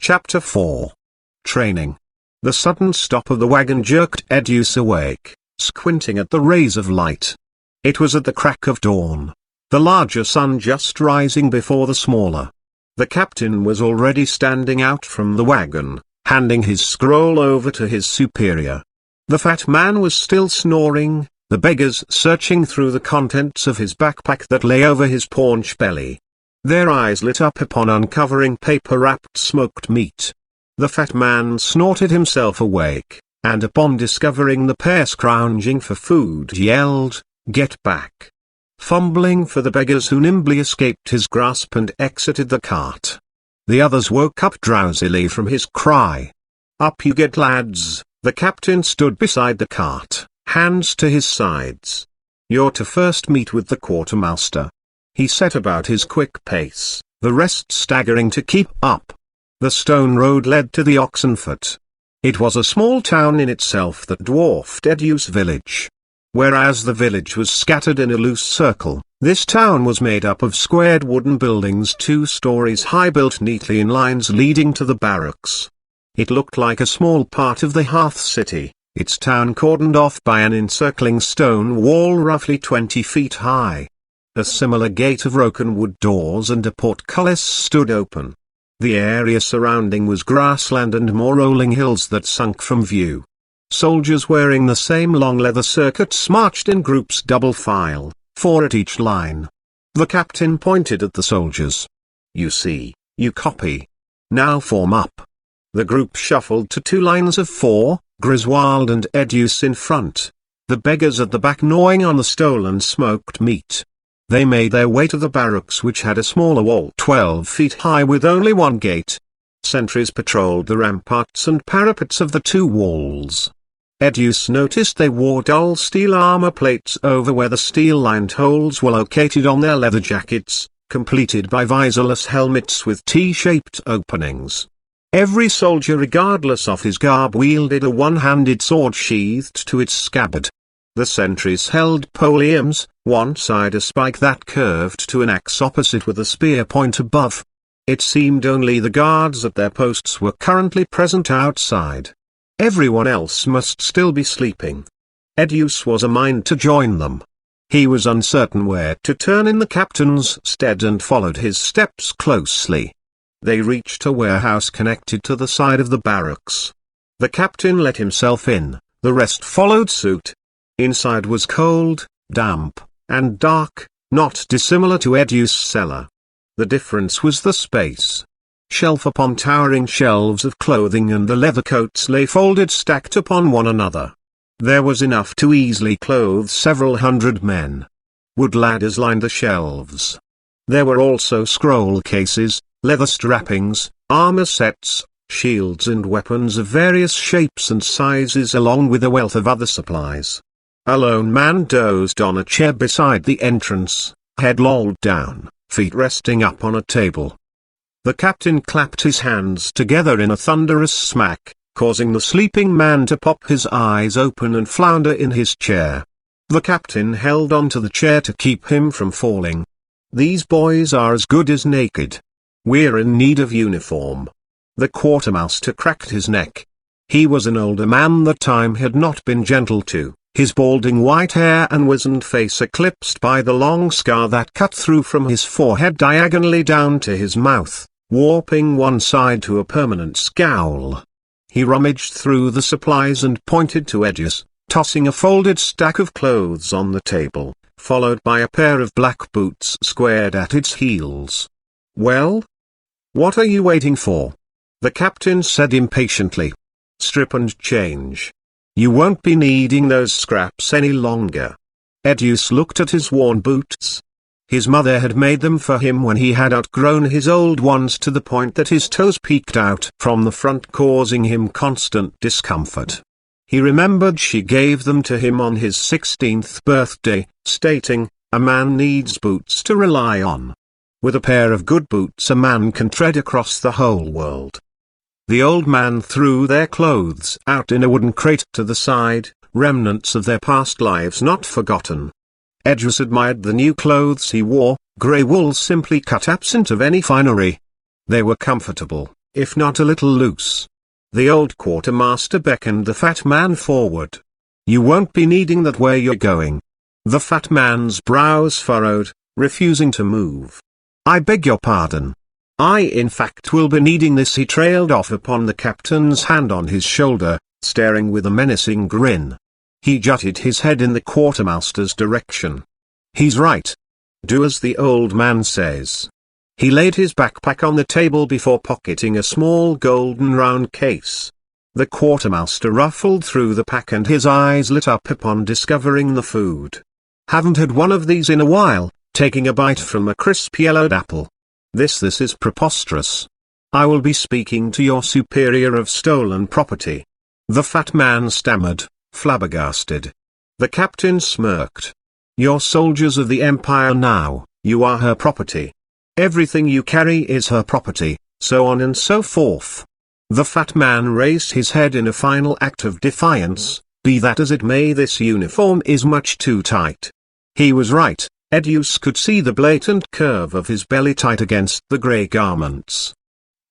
Chapter 4. Training. The sudden stop of the wagon jerked Edius awake, squinting at the rays of light. It was at the crack of dawn, the larger sun just rising before the smaller. The captain was already standing out from the wagon, handing his scroll over to his superior. The fat man was still snoring, the beggars searching through the contents of his backpack that lay over his paunch belly. Their eyes lit up upon uncovering paper-wrapped smoked meat. The fat man snorted himself awake, and upon discovering the pair scrounging for food yelled, "Get back!" fumbling for the beggars who nimbly escaped his grasp and exited the cart. The others woke up drowsily from his cry. "Up you get, lads!" The captain stood beside the cart, hands to his sides. "You're to first meet with the quartermaster." He set about his quick pace, the rest staggering to keep up. The stone road led to the Oxenfurt. It was a small town in itself that dwarfed Edius' village. Whereas the village was scattered in a loose circle, this town was made up of squared wooden buildings 2 stories high, built neatly in lines leading to the barracks. It looked like a small part of the Hearth City, its town cordoned off by an encircling stone wall roughly 20 feet high. A similar gate of broken wood doors and a portcullis stood open. The area surrounding was grassland and more rolling hills that sunk from view. Soldiers wearing the same long leather circuits marched in groups double file, 4 at each line. The captain pointed at the soldiers. "You see, you copy. Now form up." The group shuffled to 2 lines of 4, Griswold and Edius in front, the beggars at the back gnawing on the stolen smoked meat. They made their way to the barracks, which had a smaller wall 12 feet high with only 1 gate. Sentries patrolled the ramparts and parapets of the 2 walls. Edius noticed they wore dull steel armor plates over where the steel-lined holes were located on their leather jackets, completed by visorless helmets with T-shaped openings. Every soldier, regardless of his garb, wielded a one-handed sword sheathed to its scabbard. The sentries held poliums, one side a spike that curved to an axe opposite with a spear point above. It seemed only the guards at their posts were currently present outside. Everyone else must still be sleeping. Edius was a mind to join them. He was uncertain where to turn in the captain's stead and followed his steps closely. They reached a warehouse connected to the side of the barracks. The captain let himself in, the rest followed suit. Inside was cold, damp, and dark, not dissimilar to Edius' cellar. The difference was the space. Shelf upon towering shelves of clothing and the leather coats lay folded, stacked upon one another. There was enough to easily clothe several hundred men. Wood ladders lined the shelves. There were also scroll cases, leather strappings, armor sets, shields and weapons of various shapes and sizes, along with a wealth of other supplies. A lone man dozed on a chair beside the entrance, head lolled down, feet resting up on a table. The captain clapped his hands together in a thunderous smack, causing the sleeping man to pop his eyes open and flounder in his chair. The captain held onto the chair to keep him from falling. "These boys are as good as naked. We're in need of uniform." The quartermaster cracked his neck. He was an older man that time had not been gentle to, his balding white hair and wizened face eclipsed by the long scar that cut through from his forehead diagonally down to his mouth, warping one side to a permanent scowl. He rummaged through the supplies and pointed to Edius, tossing a folded stack of clothes on the table, followed by a pair of black boots squared at its heels. "Well? What are you waiting for?" the captain said impatiently. "Strip and change. You won't be needing those scraps any longer." Edius looked at his worn boots. His mother had made them for him when he had outgrown his old ones to the point that his toes peeked out from the front, causing him constant discomfort. He remembered she gave them to him on his 16th birthday, stating, "A man needs boots to rely on. With a pair of good boots a man can tread across the whole world." The old man threw their clothes out in a wooden crate to the side, remnants of their past lives not forgotten. Edius admired the new clothes he wore, grey wool simply cut absent of any finery. They were comfortable, if not a little loose. The old quartermaster beckoned the fat man forward. You won't be needing that where you're going. The fat man's brows furrowed, refusing to move. I beg your pardon. I in fact will be needing this. He trailed off upon the captain's hand on his shoulder, staring with a menacing grin. He jutted his head in the quartermaster's direction. He's right. Do as the old man says. He laid his backpack on the table before pocketing a small golden round case. The quartermaster ruffled through the pack and his eyes lit up upon discovering the food. Haven't had one of these in a while, taking a bite from a crisp yellowed apple. This is preposterous. I will be speaking to your superior of stolen property. The fat man stammered, flabbergasted. The captain smirked. You're soldiers of the Empire now, you are her property. Everything you carry is her property, so on and so forth. The fat man raised his head in a final act of defiance. Be that as it may, this uniform is much too tight. He was right. Edius could see the blatant curve of his belly tight against the grey garments.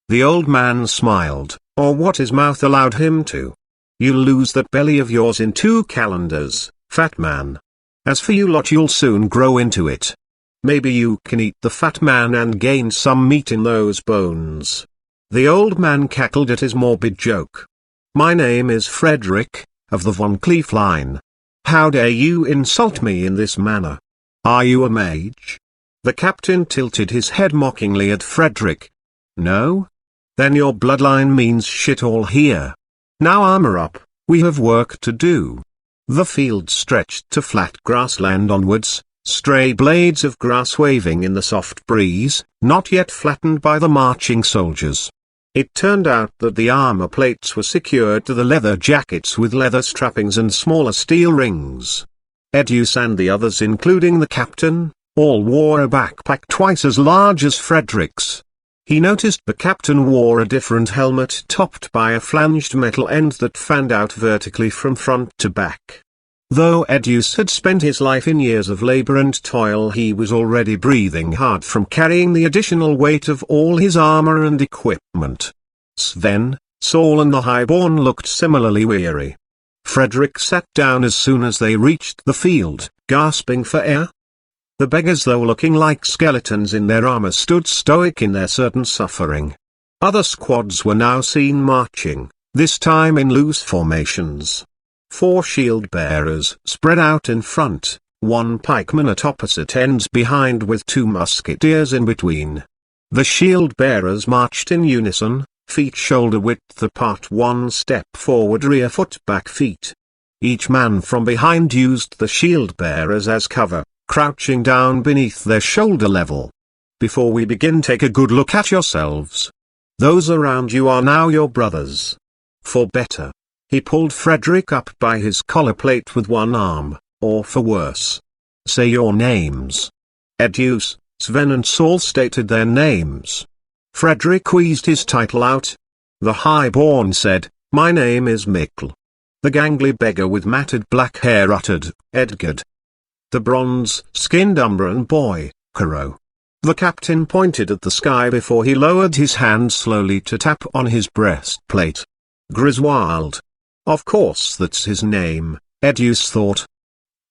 The old man smiled, or what his mouth allowed him to. You'll lose that belly of yours in 2 calendars, fat man. As for you lot, you'll soon grow into it. Maybe you can eat the fat man and gain some meat in those bones. The old man cackled at his morbid joke. My name is Frederick, of the Von Cleef line. How dare you insult me in this manner? Are you a mage? The captain tilted his head mockingly at Frederick. No? Then your bloodline means shit all here. Now armor up, we have work to do. The field stretched to flat grassland onwards, stray blades of grass waving in the soft breeze, not yet flattened by the marching soldiers. It turned out that the armor plates were secured to the leather jackets with leather strappings and smaller steel rings. Edius and the others, including the captain, all wore a backpack twice as large as Frederick's. He noticed the captain wore a different helmet topped by a flanged metal end that fanned out vertically from front to back. Though Edius had spent his life in years of labor and toil, he was already breathing hard from carrying the additional weight of all his armor and equipment. Sven, Saul and the highborn looked similarly weary. Frederick sat down as soon as they reached the field, gasping for air. The beggars, though looking like skeletons in their armor, stood stoic in their certain suffering. Other squads were now seen marching, this time in loose formations. 4 shield bearers spread out in front, 1 pikeman at opposite ends behind with 2 musketeers in between. The shield bearers marched in unison, feet shoulder width apart, 1 step forward, rear foot back feet. Each man from behind used the shield bearers as cover, crouching down beneath their shoulder level. Before we begin, take a good look at yourselves. Those around you are now your brothers. For better. He pulled Frederick up by his collar plate with one arm, or for worse. Say your names. Edius, Sven and Saul stated their names. Frederick wheezed his title out. The highborn said, My name is Mikkel. The gangly beggar with matted black hair uttered, Edgard. The bronze-skinned Umbran boy, Karo. The captain pointed at the sky before he lowered his hand slowly to tap on his breastplate. Griswold. Of course that's his name, Edius thought.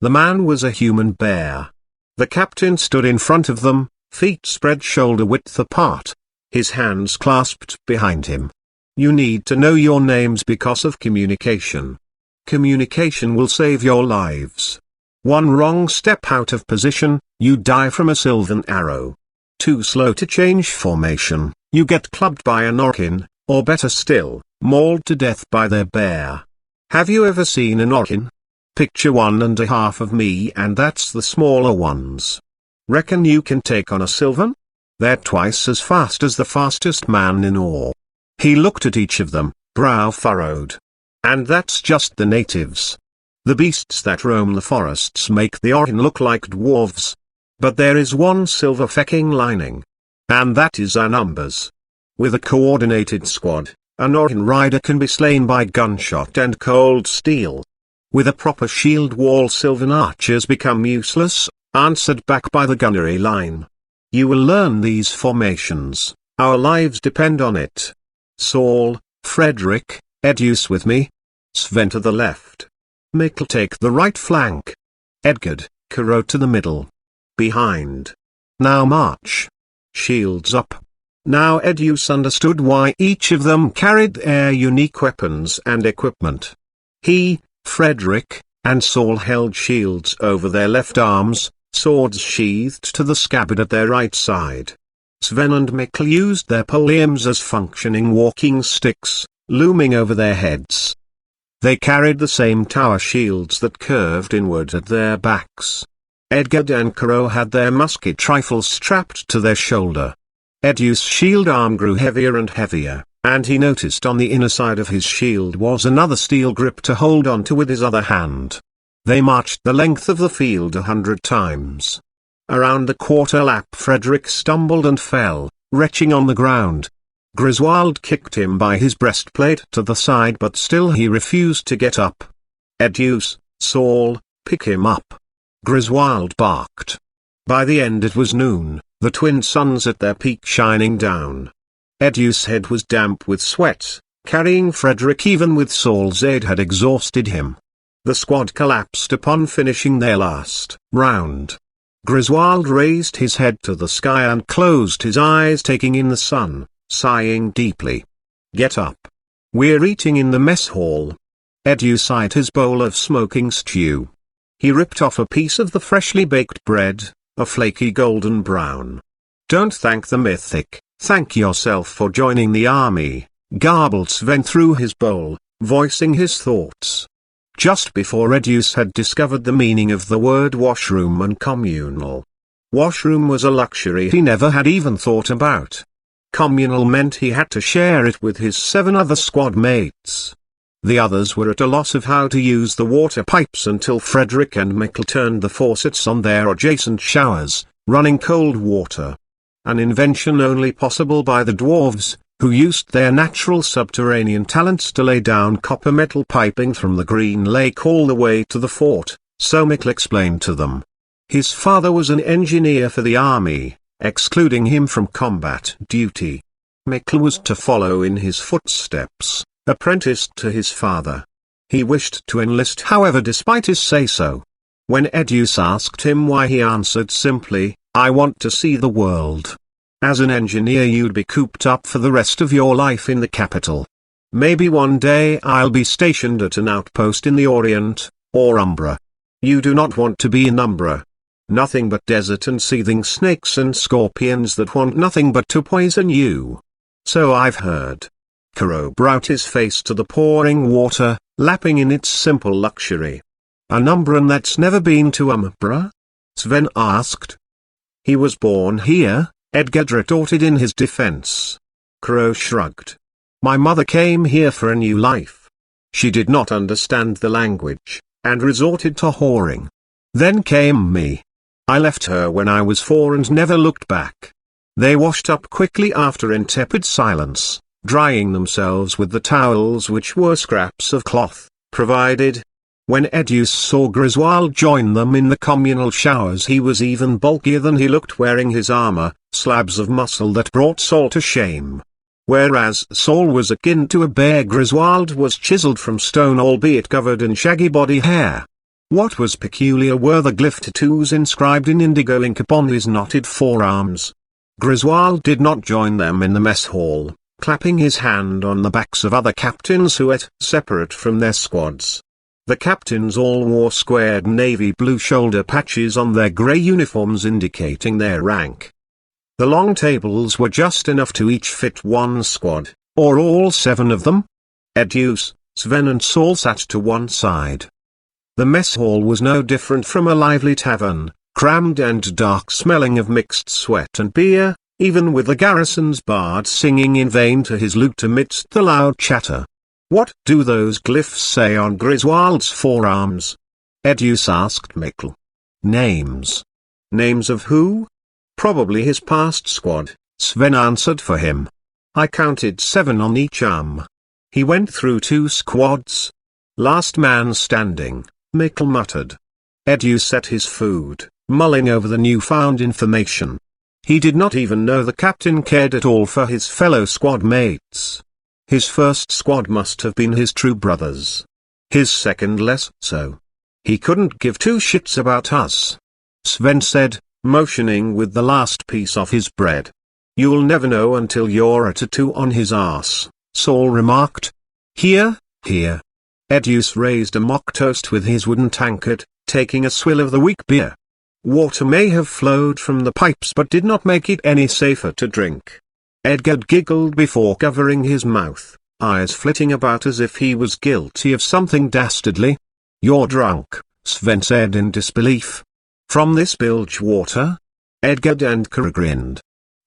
The man was a human bear. The captain stood in front of them, feet spread shoulder width apart, his hands clasped behind him. You need to know your names because of communication. Communication will save your lives. One wrong step out of position, you die from a sylvan arrow. Too slow to change formation, you get clubbed by an orkin, or better still, mauled to death by their bear. Have you ever seen an orkin? Picture 1.5 of me, and that's the smaller ones. Reckon you can take on a sylvan? They're twice as fast as the fastest man in all. He looked at each of them, brow furrowed. And that's just the natives. The beasts that roam the forests make the orkin look like dwarves. But there is one silver-fecking lining. And that is our numbers. With a coordinated squad, an orkin rider can be slain by gunshot and cold steel. With a proper shield wall, sylvan archers become useless, answered back by the gunnery line. You will learn these formations, our lives depend on it. Saul, Frederick, Edus with me. Sven to the left. Mikkel take the right flank. Edgard, Caro to the middle. Behind. Now march. Shields up. Now Edus understood why each of them carried their unique weapons and equipment. He, Frederick, and Saul held shields over their left arms, swords sheathed to the scabbard at their right side. Sven and Mikkel used their palliums as functioning walking sticks, looming over their heads. They carried the same tower shields that curved inward at their backs. Edgard and Caro had their musket rifles strapped to their shoulder. Edus' shield arm grew heavier and heavier, and he noticed on the inner side of his shield was another steel grip to hold onto with his other hand. They marched the length of the field 100 times. Around the quarter lap Frederick stumbled and fell, retching on the ground. Griswold kicked him by his breastplate to the side, but still he refused to get up. Edus, Saul, pick him up. Griswold barked. By the end it was noon, the twin suns at their peak shining down. Edus' head was damp with sweat, carrying Frederick even with Saul's aid had exhausted him. The squad collapsed upon finishing their last round. Griswold raised his head to the sky and closed his eyes, taking in the sun, sighing deeply. Get up. We're eating in the mess hall. Edus eyed his bowl of smoking stew. He ripped off a piece of the freshly baked bread, a flaky golden brown. Don't thank the mythic, thank yourself for joining the army, garbled Sven through his bowl, voicing his thoughts. Just before Edus had discovered the meaning of the word washroom and communal. Washroom was a luxury he never had even thought about. Communal meant he had to share it with his 7 other squad mates. The others were at a loss of how to use the water pipes until Frederick and Mikkel turned the faucets on their adjacent showers, running cold water. An invention only possible by the dwarves, who used their natural subterranean talents to lay down copper metal piping from the Green Lake all the way to the fort, so Mikkel explained to them. His father was an engineer for the army, excluding him from combat duty. Mikkel was to follow in his footsteps, apprenticed to his father. He wished to enlist, however, despite his say-so. When Edus asked him why, he answered simply, I want to see the world. As an engineer you'd be cooped up for the rest of your life in the capital. Maybe one day I'll be stationed at an outpost in the Orient, or Umbra. You do not want to be in Umbra. Nothing but desert and seething snakes and scorpions that want nothing but to poison you. So I've heard. Caro brought his face to the pouring water, lapping in its simple luxury. An Umbran that's never been to Umbra? Sven asked. He was born here, Edgard retorted in his defense. Caro shrugged. My mother came here for a new life. She did not understand the language, and resorted to whoring. Then came me. I left her when I was 4 and never looked back. They washed up quickly after in tepid silence, drying themselves with the towels which were scraps of cloth, provided. When Edus saw Griswold join them in the communal showers, he was even bulkier than he looked, wearing his armor, slabs of muscle that brought Saul to shame. Whereas Saul was akin to a bear, Griswold was chiseled from stone, albeit covered in shaggy body hair. What was peculiar were the glyph tattoos inscribed in indigo ink upon his knotted forearms. Griswold did not join them in the mess hall, clapping his hand on the backs of other captains who ate separate from their squads. The captains all wore squared navy blue shoulder patches on their grey uniforms indicating their rank. The long tables were just enough to each fit one squad, or all 7 of them. Edus, Sven and Saul sat to one side. The mess hall was no different from a lively tavern, crammed and dark, smelling of mixed sweat and beer, even with the garrison's bard singing in vain to his lute amidst the loud chatter. What do those glyphs say on Griswold's forearms? Edus asked Mikkel. Names. Names of who? Probably his past squad, Sven answered for him. I counted 7 on each arm. He went through 2 squads. Last man standing, Mikkel muttered. Edus ate his food, mulling over the newfound information. He did not even know the captain cared at all for his fellow squad mates. His first squad must have been his true brothers. His second less so. He couldn't give two shits about us. Sven said, motioning with the last piece of his bread. You'll never know until you're a tattoo on his ass, Saul remarked. Here, here. Edius raised a mock toast with his wooden tankard, taking a swill of the weak beer. Water may have flowed from the pipes but did not make it any safer to drink. Edgar giggled before covering his mouth, eyes flitting about as if he was guilty of something dastardly. You're drunk, Sven said in disbelief. From this bilge water? Edgar and Kara grinned.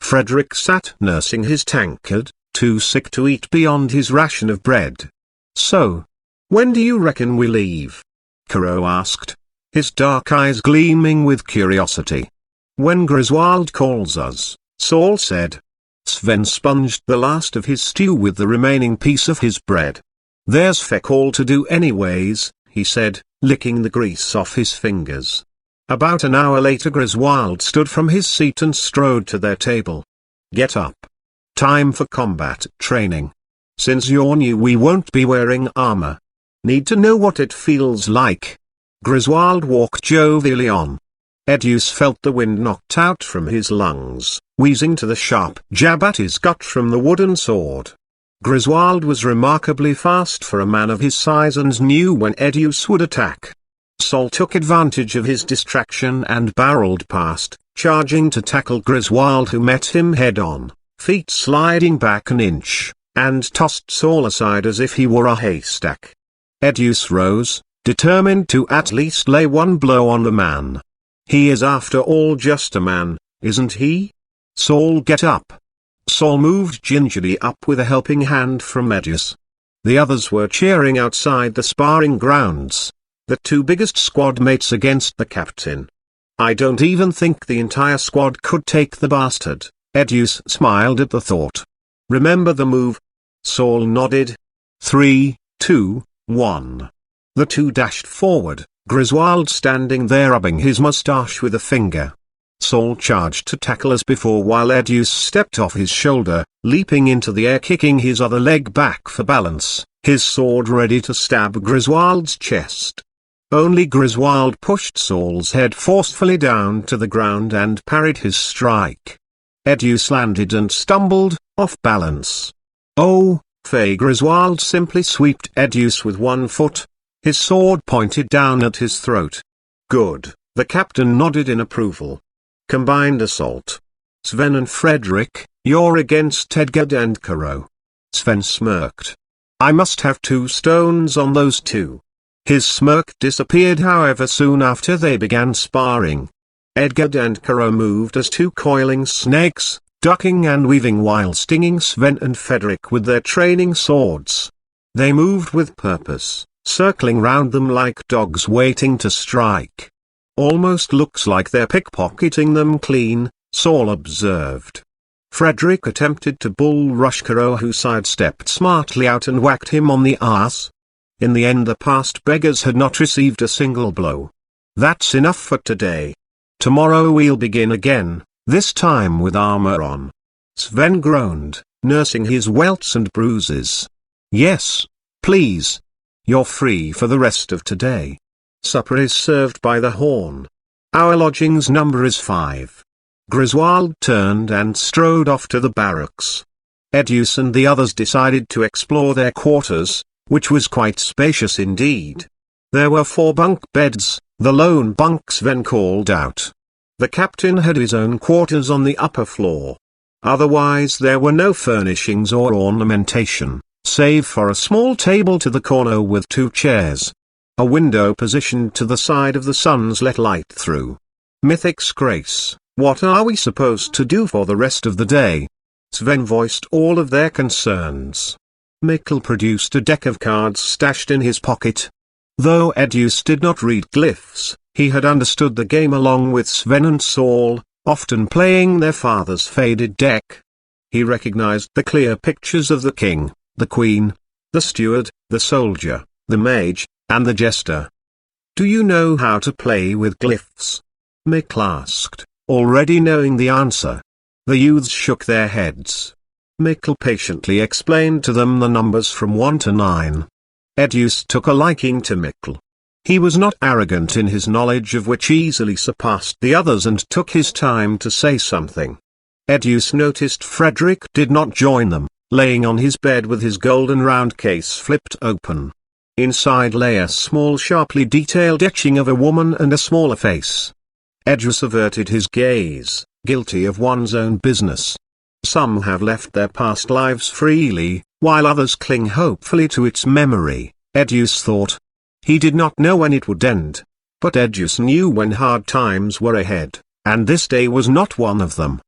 Frederick sat nursing his tankard, too sick to eat beyond his ration of bread. So, when do you reckon we leave? Kara asked, his dark eyes gleaming with curiosity. When Griswold calls us, Saul said. Sven sponged the last of his stew with the remaining piece of his bread. There's feck all to do anyways, he said, licking the grease off his fingers. About an hour later Griswold stood from his seat and strode to their table. Get up. Time for combat training. Since you're new we won't be wearing armor. Need to know what it feels like. Griswold walked jovially on. Edius felt the wind knocked out from his lungs, wheezing to the sharp jab at his gut from the wooden sword. Griswold was remarkably fast for a man of his size and knew when Edius would attack. Saul took advantage of his distraction and barreled past, charging to tackle Griswold who met him head-on, feet sliding back an inch, and tossed Saul aside as if he were a haystack. Edius rose, determined to at least lay one blow on the man. He is after all just a man, isn't he? Saul, get up. Saul moved gingerly up with a helping hand from Edius. The others were cheering outside the sparring grounds. The two biggest squad mates against the captain. I don't even think the entire squad could take the bastard. Edius smiled at the thought. Remember the move? Saul nodded. 3, 2, 1. The two dashed forward, Griswold standing there rubbing his mustache with a finger. Saul charged to tackle as before while Edius stepped off his shoulder, leaping into the air kicking his other leg back for balance, his sword ready to stab Griswold's chest. Only Griswold pushed Saul's head forcefully down to the ground and parried his strike. Edius landed and stumbled, off balance. Oh, Fay! Griswold simply swept Edius with one foot, his sword pointed down at his throat. Good, the captain nodded in approval. Combined assault. Sven and Frederick, you're against Edgar and Karo. Sven smirked. I must have 2 stones on those two. His smirk disappeared however soon after they began sparring. Edgar and Karo moved as 2 coiling snakes, ducking and weaving while stinging Sven and Frederick with their training swords. They moved with purpose, circling round them like dogs waiting to strike. Almost looks like they're pickpocketing them clean, Saul observed. Frederick attempted to bull rush Karo who sidestepped smartly out and whacked him on the arse. In the end the past beggars had not received a single blow. That's enough for today. Tomorrow we'll begin again, this time with armor on. Sven groaned, nursing his welts and bruises. Yes, please. You're free for the rest of today. Supper is served by the horn. Our lodgings number is 5. Griswold turned and strode off to the barracks. Edius and the others decided to explore their quarters, which was quite spacious indeed. There were 4 bunk beds, the lone bunk Sven called out. The captain had his own quarters on the upper floor. Otherwise there were no furnishings or ornamentation, save for a small table to the corner with 2 chairs. A window positioned to the side of the sun's let light through. Mythic's grace, what are we supposed to do for the rest of the day? Sven voiced all of their concerns. Mikkel produced a deck of cards stashed in his pocket. Though Edius did not read glyphs, he had understood the game along with Sven and Saul, often playing their father's faded deck. He recognized the clear pictures of the king, the queen, the steward, the soldier, the mage, and the jester. Do you know how to play with glyphs? Mikkel asked, already knowing the answer. The youths shook their heads. Mikkel patiently explained to them the numbers from 1 to 9. Edius took a liking to Mikkel. He was not arrogant in his knowledge of which easily surpassed the others and took his time to say something. Edius noticed Frederick did not join them, laying on his bed with his golden round case flipped open. Inside lay a small sharply detailed etching of a woman and a smaller face. Edius averted his gaze, guilty of one's own business. Some have left their past lives freely, while others cling hopefully to its memory, Edius thought. He did not know when it would end. But Edius knew when hard times were ahead, and this day was not one of them.